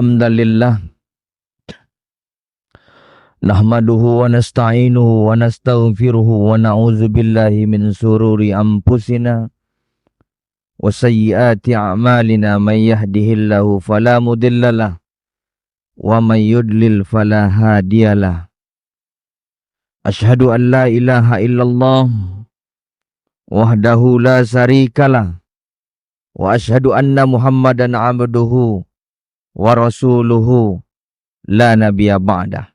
Alhamdulillah nahmaduhu wa nasta'inuhu wa nastaghfiruhu wa na'udzu billahi min sururi anfusina wa sayyiati a'malina may yahdihillahu fala mudhillalah wa may yudlil fala hadiyalah. Asyhadu an la ilaha illallah wahdahu la syarikalah wa asyhadu anna Muhammadan abduhu wa rasuluhu la nabiyya ba'dah.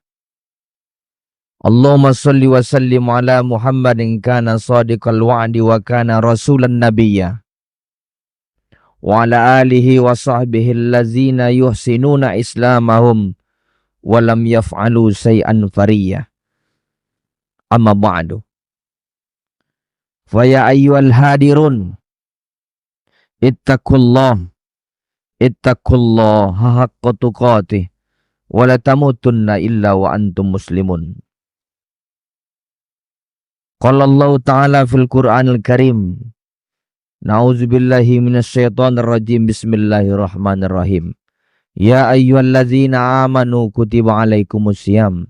Allahumma salli wa sallim ala Muhammadin kana sadiqal wa'di wa kana rasulan nabiyya wa ala alihi wa sahbihi allazina yuhsinuna islamahum wa lam yaf'alu say'an fariyya. Amma ba'du. Fa ya ayyuhal hadirun ittaqullaha haqqa tuqatih wa la tamutunna illa wa antum muslimun. Qala Allah Ta'ala fil Qur'anil Karim. Na'udzubillahi minasyaitonir rajim. Bismillahirrahmanirrahim. Ya ayyuhalladzina amanu kutiba alaikumusiyam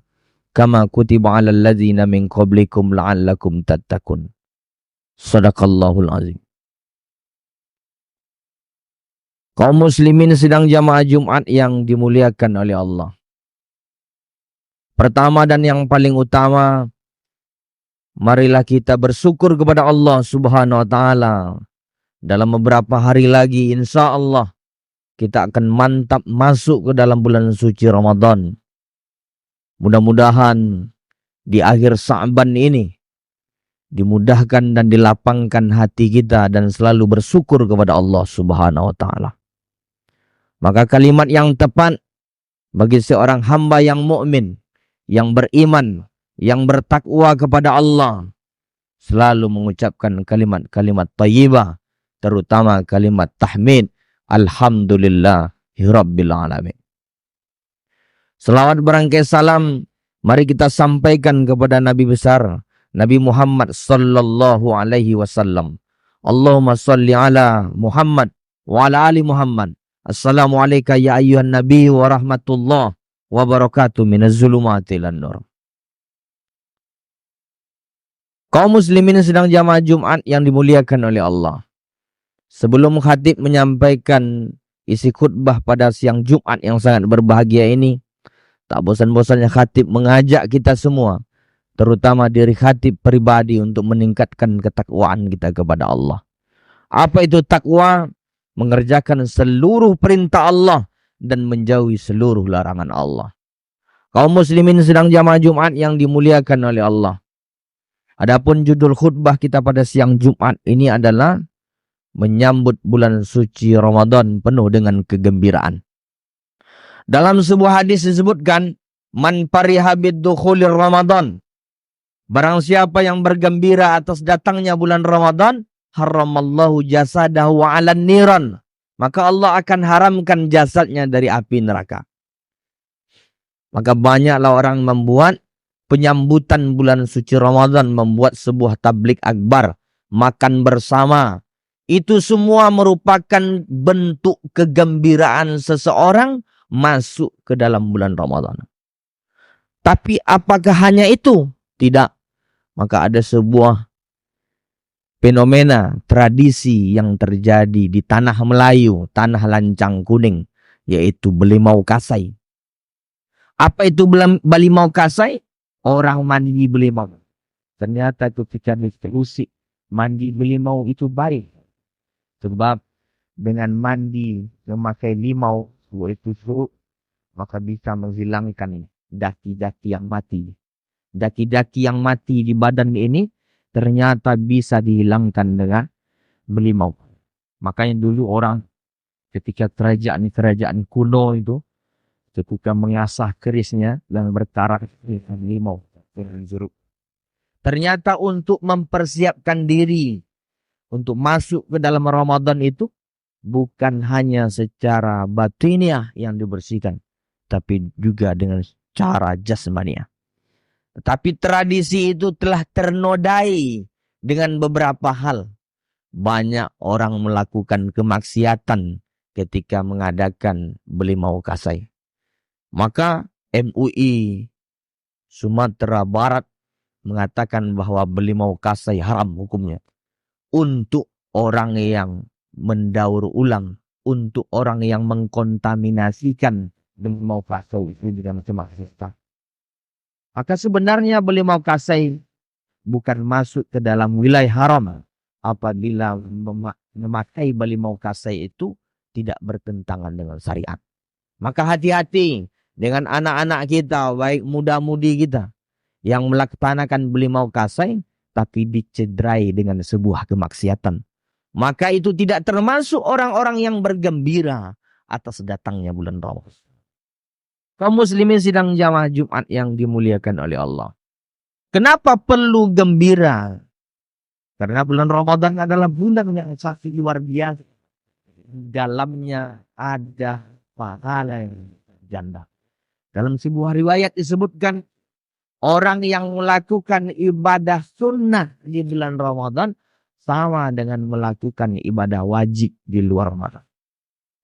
kama kutiba alal ladzina min qablikum la'allakum tattaqun. Shadaqallahul azim. Kaum muslimin sedang jamaah Jumat yang dimuliakan oleh Allah. Pertama dan yang paling utama, marilah kita bersyukur kepada Allah Subhanahu wa Ta'ala. Dalam beberapa hari lagi insya Allah kita akan mantap masuk ke dalam bulan suci Ramadan. Mudah-mudahan di akhir Sa'ban ini dimudahkan dan dilapangkan hati kita dan selalu bersyukur kepada Allah Subhanahu wa Ta'ala. Maka kalimat yang tepat bagi seorang hamba yang mukmin, yang beriman, yang bertakwa kepada Allah, selalu mengucapkan kalimat-kalimat thayyibah, terutama kalimat tahmid, alhamdulillahirabbil alamin. Selawat berangkai salam mari kita sampaikan kepada Nabi besar Nabi Muhammad sallallahu alaihi wasallam. Allahumma shalli ala Muhammad wa ala ali Muhammad. Assalamualaikum ya ayyuhan nabi wa rahmatullah wa barakatuh minaz zulumati ilan nur. Kaum muslimin sedang jamaah Jumat yang dimuliakan oleh Allah. Sebelum khatib menyampaikan isi khutbah pada siang Jumat yang sangat berbahagia ini, tak bosan-bosannya khatib mengajak kita semua, terutama diri khatib pribadi, untuk meningkatkan ketakwaan kita kepada Allah. Apa itu takwa? Mengerjakan seluruh perintah Allah dan menjauhi seluruh larangan Allah. Kaum muslimin sedang jamaah Jumat yang dimuliakan oleh Allah. Adapun judul khutbah kita pada siang Jumat ini adalah menyambut bulan suci Ramadan penuh dengan kegembiraan. Dalam sebuah hadis disebutkan, man fariha bidukhulir Ramadan. Barang siapa yang bergembira atas datangnya bulan Ramadan, haramallahu jasadahu 'alan niran. Maka Allah akan haramkan jasadnya dari api neraka. Maka banyaklah orang membuat penyambutan bulan suci Ramadan, membuat sebuah tablik akbar, makan bersama. Itu semua merupakan bentuk kegembiraan seseorang masuk ke dalam bulan Ramadan. Tapi apakah hanya itu? Tidak. Maka ada sebuah fenomena tradisi yang terjadi di tanah Melayu, tanah lancang kuning, yaitu Belimau Kasai. Apa itu Belimau Kasai? Orang mandi belimau. Ternyata itu ketika diskusi, mandi belimau itu baik. Sebab dengan mandi memakai limau, itu suruh, maka bisa menghilangkan daki-daki yang mati. Daki-daki yang mati di badan ini ternyata bisa dihilangkan dengan belimau. Makanya dulu orang ketika kerajaan kuno itu ketika mengasah kerisnya dan berkarat dengan limau dengan jeruk. Ternyata untuk mempersiapkan diri untuk masuk ke dalam Ramadan itu bukan hanya secara batiniah yang dibersihkan, tapi juga dengan cara jasmaniah. Tapi tradisi itu telah ternodai dengan beberapa hal. Banyak orang melakukan kemaksiatan ketika mengadakan Belimau Kasai. Maka MUI Sumatera Barat mengatakan bahwa Belimau Kasai haram hukumnya untuk orang yang mendaur ulang, untuk orang yang mengkontaminasikan Belimau Kasai itu dengan semata. Maka sebenarnya Belimau Kasai bukan masuk ke dalam wilayah haram apabila memakai Belimau Kasai itu tidak bertentangan dengan syariat. Maka hati-hati dengan anak-anak kita, baik muda-mudi kita yang melaksanakan Belimau Kasai tapi dicederai dengan sebuah kemaksiatan. Maka itu tidak termasuk orang-orang yang bergembira atas datangnya bulan Ramadan. Kaum muslimin sidang jamaah Jumat yang dimuliakan oleh Allah. Kenapa perlu gembira? Karena bulan Ramadan adalah bulan yang sangat luar biasa. Dalamnya ada pahala yang janda. Dalam sebuah riwayat disebutkan orang yang melakukan ibadah sunnah di bulan Ramadan sama dengan melakukan ibadah wajib di luar Ramadan.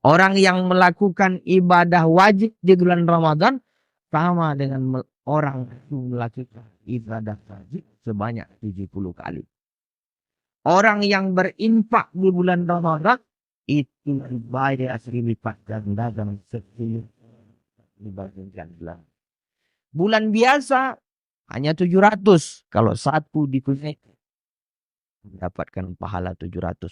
Orang yang melakukan ibadah wajib di bulan Ramadan sama dengan orang yang melakukan ibadah wajib sebanyak 70 kali. Orang yang berinfak di bulan Ramadan itu dibayar 1000 lipat ganda dan 10 dibandingkan bulan biasa hanya 700. Kalau satu ditunaikan mendapatkan pahala 700.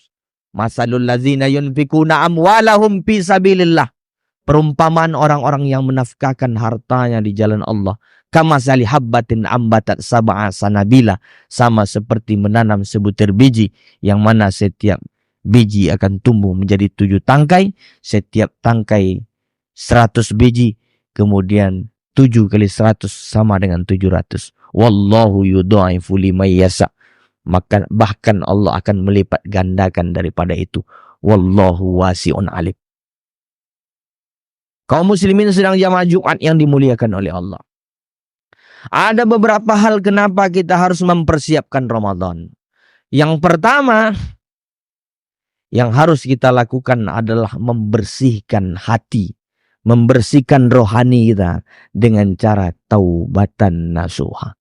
Masalul ladzina yunfikuna amwalahum fi sabilillah. Perumpamaan orang-orang yang menafkahkan hartanya di jalan Allah. Kamasali habbatin ambatat sab'a sanabila. Sama seperti menanam sebutir biji yang mana setiap biji akan tumbuh menjadi 7 tangkai. Setiap tangkai 100 biji. Kemudian 7 kali 100 sama dengan 700. Wallahu yudha'ifu liman yasha. Maka bahkan Allah akan melipat gandakan daripada itu. Wallahu wasi'un alim. Kaum muslimin sedang jamaah Jumat yang dimuliakan oleh Allah. Ada beberapa hal kenapa kita harus mempersiapkan Ramadan. Yang pertama yang harus kita lakukan adalah membersihkan hati, membersihkan rohani kita dengan cara taubatan nasuha.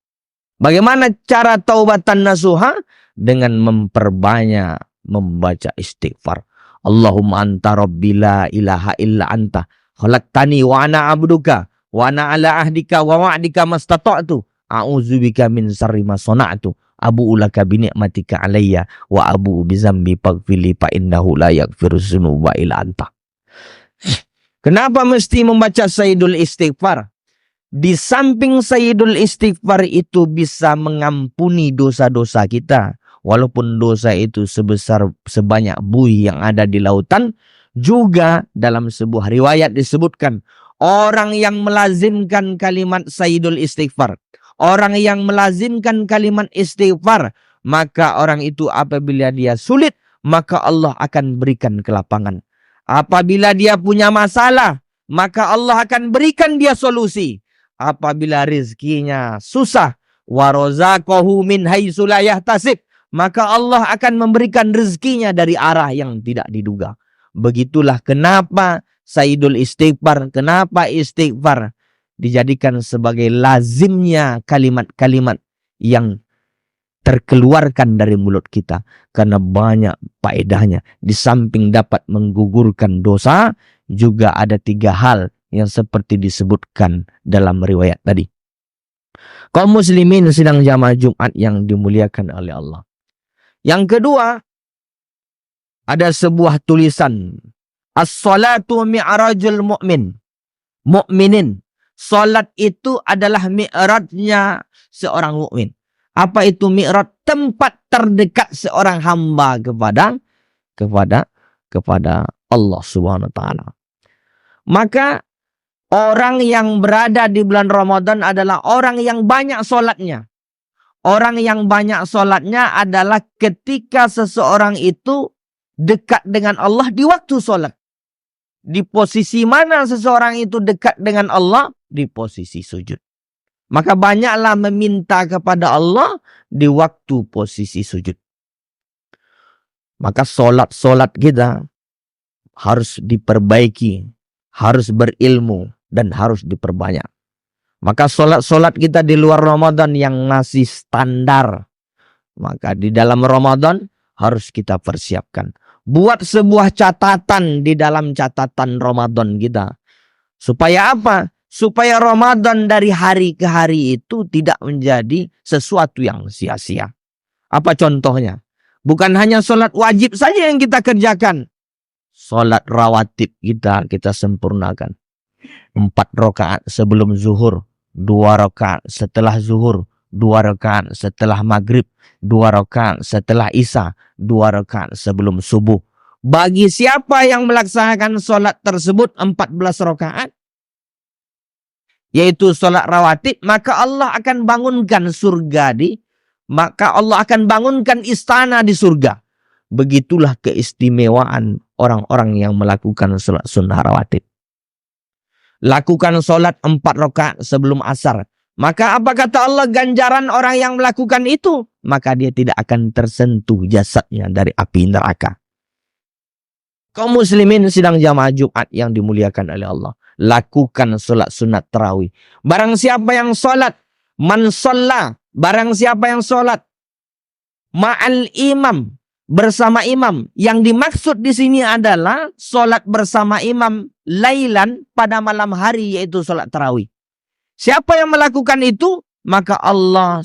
Bagaimana cara taubatan nasuha? Dengan memperbanyak membaca istighfar. Allahumma anta rabbi la ilaha illa anta khalaqtani wa ana abduka wa ana ala ahdika wa wa'dika mastata'tu a'udzubika min syarri ma sana'tu abu'u laka bi ni'matika alayya wa abu'u bi dzambi faghfirli fa innahu la yaghfiruz dzunuba illa anta. Kenapa mesti membaca Sayyidul Istighfar? Di samping Sayyidul Istighfar itu bisa mengampuni dosa-dosa kita. Walaupun dosa itu sebanyak buih yang ada di lautan. Juga dalam sebuah riwayat disebutkan. Orang yang melazimkan kalimat Sayyidul Istighfar. Orang yang melazimkan kalimat istighfar. Maka orang itu apabila dia sulit. Maka Allah akan berikan kelapangan. Apabila dia punya masalah. Maka Allah akan berikan dia solusi. Apabila rizkinya susah, warozaqahu min haitsu la yahtasib, maka Allah akan memberikan rizkinya dari arah yang tidak diduga. Begitulah kenapa Sayyidul Istighfar, kenapa istighfar dijadikan sebagai lazimnya kalimat-kalimat yang terkeluarkan dari mulut kita. Karena banyak faedahnya. Di samping dapat menggugurkan dosa, juga ada 3 hal yang seperti disebutkan dalam riwayat tadi. Kaum muslimin sedang jamaah Jumat yang dimuliakan oleh Allah. Yang kedua, ada sebuah tulisan. As-salatu mi'rajul mu'min. Mu'minin. Salat itu adalah mi'rajnya seorang mukmin. Apa itu mi'raj? Tempat terdekat seorang hamba kepada Allah Subhanahu wa taala. Maka orang yang berada di bulan Ramadan adalah orang yang banyak solatnya. Orang yang banyak solatnya adalah ketika seseorang itu dekat dengan Allah di waktu solat. Di posisi mana seseorang itu dekat dengan Allah? Di posisi sujud. Maka banyaklah meminta kepada Allah di waktu posisi sujud. Maka solat-solat kita harus diperbaiki, harus berilmu, dan harus diperbanyak. Maka solat kita di luar Ramadan yang masih standar, maka di dalam Ramadan harus kita persiapkan. Buat sebuah catatan di dalam catatan Ramadan kita. Supaya apa? Supaya Ramadan dari hari ke hari itu tidak menjadi sesuatu yang sia-sia. Apa contohnya? Bukan hanya sholat wajib saja yang kita kerjakan. Sholat rawatib kita sempurnakan. 4 rakaat sebelum zuhur, 2 rakaat setelah zuhur, 2 rakaat setelah maghrib, 2 rakaat setelah isya, 2 rakaat sebelum subuh. Bagi siapa yang melaksanakan sholat tersebut 14 rakaat, yaitu sholat rawatib, maka Allah akan bangunkan maka Allah akan bangunkan istana di surga. Begitulah keistimewaan orang-orang yang melakukan sholat sunnah rawatib. Lakukan sholat 4 rakaat sebelum asar. Maka apa kata Allah, ganjaran orang yang melakukan itu? Maka dia tidak akan tersentuh jasadnya dari api neraka. Kaum muslimin sidang jamaah Jumat yang dimuliakan oleh Allah. Lakukan sholat sunat tarawih. Barang siapa yang sholat, man sholla, barang siapa yang sholat ma'al imam, bersama imam. Yang dimaksud di sini adalah sholat bersama imam lailan, pada malam hari, yaitu sholat tarawih. Siapa yang melakukan itu, maka Allah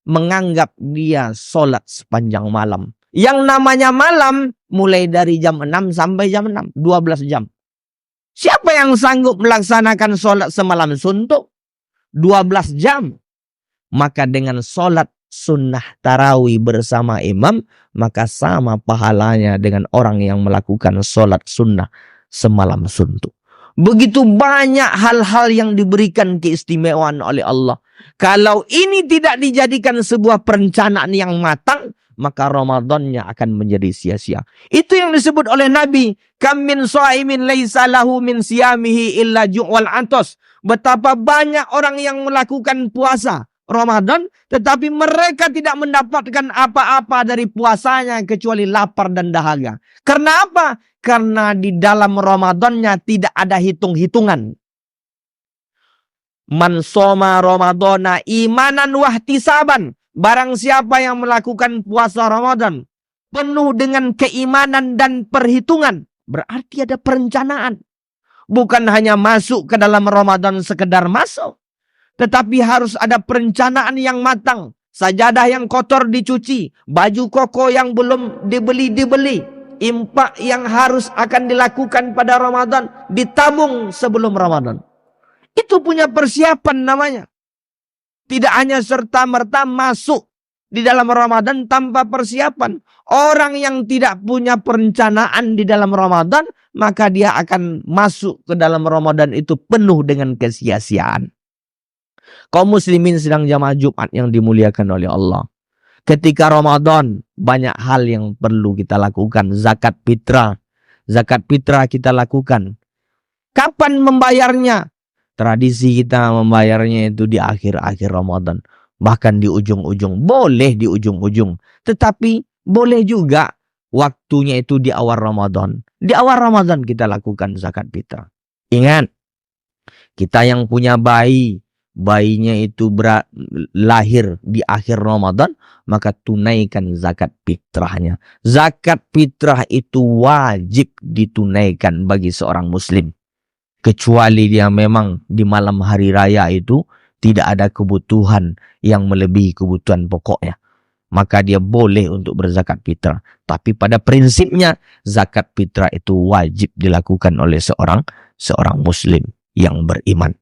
menganggap dia sholat sepanjang malam. Yang namanya malam mulai dari jam 6 sampai jam 6, 12 jam. Siapa yang sanggup melaksanakan sholat semalam suntuk 12 jam, maka dengan sholat sunnah tarawih bersama imam, maka sama pahalanya dengan orang yang melakukan sholat sunnah semalam suntuk. Begitu banyak hal-hal yang diberikan keistimewaan oleh Allah. Kalau ini tidak dijadikan sebuah perencanaan yang matang, maka Ramadannya akan menjadi sia-sia. Itu yang disebut oleh Nabi, kam min shaimin laisa lahu min siyamihi illa ju'wal atos. Betapa banyak orang yang melakukan puasa Ramadan, tetapi mereka tidak mendapatkan apa-apa dari puasanya kecuali lapar dan dahaga. Karena apa? Karena di dalam Ramadannya tidak ada hitung-hitungan. Man shoma Ramadana imanan wahtisaban. Barang siapa yang melakukan puasa Ramadan penuh dengan keimanan dan perhitungan, berarti ada perencanaan. Bukan hanya masuk ke dalam Ramadan sekedar masuk, tetapi harus ada perencanaan yang matang. Sajadah yang kotor dicuci, baju koko yang belum dibeli, impak yang harus akan dilakukan pada Ramadan ditabung sebelum Ramadan. Itu punya persiapan namanya. Tidak hanya serta-merta masuk di dalam Ramadan tanpa persiapan. Orang yang tidak punya perencanaan di dalam Ramadan, maka dia akan masuk ke dalam Ramadan itu penuh dengan kesia-siaan. Kaum muslimin sedang jamaah Jumat yang dimuliakan oleh Allah. Ketika Ramadan, banyak hal yang perlu kita lakukan. Zakat fitrah. Zakat fitrah kita lakukan. Kapan membayarnya? Tradisi kita membayarnya itu di akhir-akhir Ramadan. Bahkan di ujung-ujung. Boleh di ujung-ujung. Tetapi boleh juga waktunya itu di awal Ramadan. Di awal Ramadan kita lakukan zakat fitrah. Ingat, kita yang punya bayi, bayinya itu lahir di akhir Ramadan, maka tunaikan zakat fitrahnya. Zakat fitrah itu wajib ditunaikan bagi seorang muslim. Kecuali dia memang di malam hari raya itu tidak ada kebutuhan yang melebihi kebutuhan pokoknya, maka dia boleh untuk berzakat fitrah. Tapi pada prinsipnya zakat fitrah itu wajib dilakukan oleh seorang muslim yang beriman.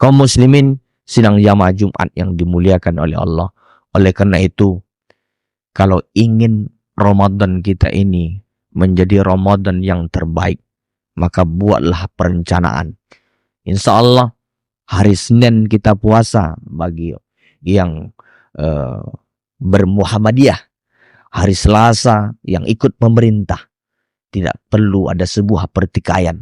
Kaum muslimin sidang jamaah Jumat yang dimuliakan oleh Allah. Oleh karena itu, kalau ingin Ramadan kita ini menjadi Ramadan yang terbaik, maka buatlah perencanaan. Insya Allah hari Senin kita puasa bagi yang bermuhammadiyah. Hari Selasa yang ikut pemerintah. Tidak perlu ada sebuah pertikaian.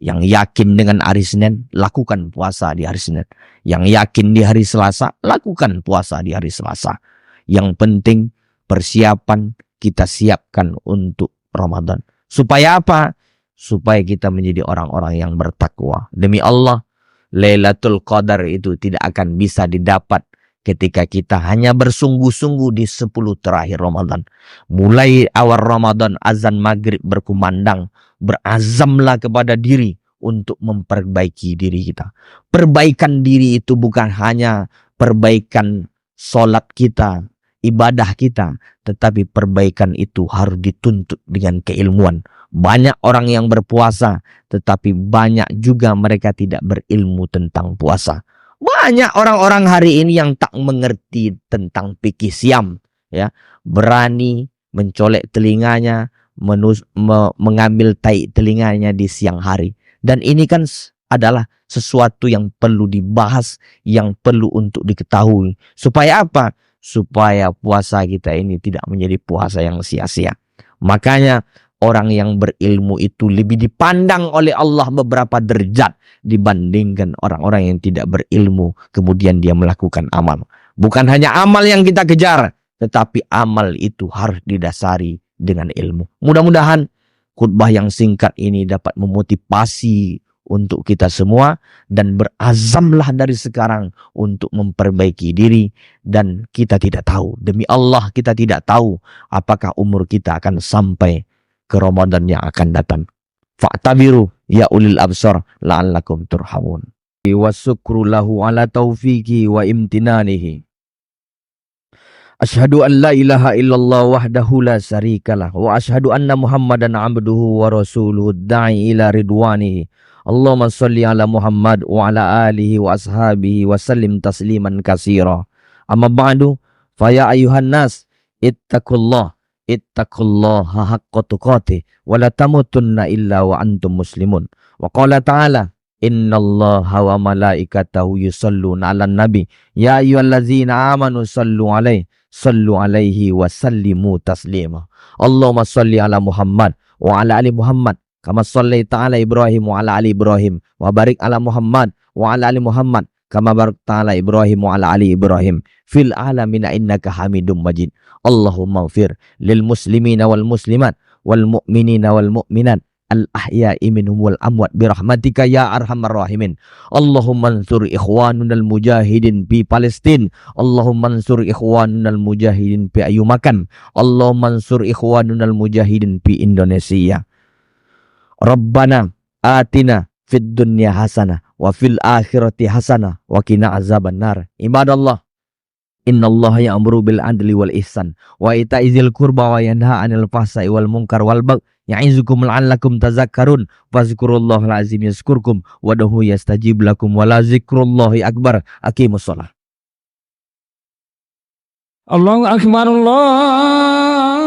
Yang yakin dengan hari Senin, lakukan puasa di hari Senin. Yang yakin di hari Selasa, lakukan puasa di hari Selasa. Yang penting persiapan kita siapkan untuk Ramadan. Supaya apa? Supaya kita menjadi orang-orang yang bertakwa. Demi Allah, Lailatul Qadar itu tidak akan bisa didapat ketika kita hanya bersungguh-sungguh di 10 terakhir Ramadan. Mulai awal Ramadan, azan maghrib berkumandang, berazamlah kepada diri untuk memperbaiki diri kita. Perbaikan diri itu bukan hanya perbaikan solat kita, ibadah kita, tetapi perbaikan itu harus dituntut dengan keilmuan. Banyak orang yang berpuasa, tetapi banyak juga mereka tidak berilmu tentang puasa. Banyak orang-orang hari ini yang tak mengerti tentang fikih siam, ya, berani mencolek telinganya, mengambil tai telinganya di siang hari. Dan ini kan adalah sesuatu yang perlu dibahas, yang perlu untuk diketahui. Supaya apa? Supaya puasa kita ini tidak menjadi puasa yang sia-sia. Makanya orang yang berilmu itu lebih dipandang oleh Allah beberapa derajat dibandingkan orang-orang yang tidak berilmu kemudian dia melakukan amal. Bukan hanya amal yang kita kejar, tetapi amal itu harus didasari dengan ilmu. Mudah-mudahan khutbah yang singkat ini dapat memotivasi untuk kita semua dan berazamlah dari sekarang untuk memperbaiki diri. Dan kita tidak tahu, demi Allah kita tidak tahu apakah umur kita akan sampai ke Ramadan yang akan datang. Fa'tabiru ya ulil absar la'allakum turhamun. Wa syukru lahu ala taufiqi wa imtinanihi. Asyhadu an la ilaha illallah wahdahu la syarikalah wa asyhadu anna Muhammadan abduhu wa rasuluhu da'i ila ridwanihi. Allahumma shalli ala Muhammad wa ala alihi wa ashabihi wa sallim tasliman katsira. Amma ba'du, fa ya ayuhan nas ittaqullaha haqqa tuqatih wa la tamutunna illa wa antum muslimun. Wa qala ta'ala innallaha wa malaikatahu yusholluna 'alan nabi ya ayyuhallazina amanu sallu alaihi wa sallimu taslima. Allahumma shalli ala Muhammad wa ala ali Muhammad kama shallaita ala Ibrahim wa ala ali Ibrahim wa barik ala Muhammad wa ala ali Muhammad kama barakta ala Ibrahim wa ala ali Ibrahim fil alamin innaka Hamidum Majid. Allahumma ighfir lil muslimina wal muslimat wal mu'minina wal mu'minat al ahya'i minhum wal amwat birahmatika ya arhamar rahimin. Allahumma ansur ikhwanunal mujahidin fi Palestin. Allahumma ansur ikhwanunal mujahidin fi Ayumakan. Allahumma ansur ikhwanunal mujahidin fi Indonesia. Rabbana atina fid dunya hasanah wa fil akhirati hasanah wa qina azaban nar. Ibadallah, innallaha ya'muru bil adli wal ihsan wa ita'izil qurba wa yanha 'anil fahsai wal munkar wal baghi ya'izukum la'allakum tazakkarun. Fazkurullahal azim yazkurkum wad'uhu yastajib lakum wa la zikrullahi akbar. Aqimus shalah. Allahu akbar Allah.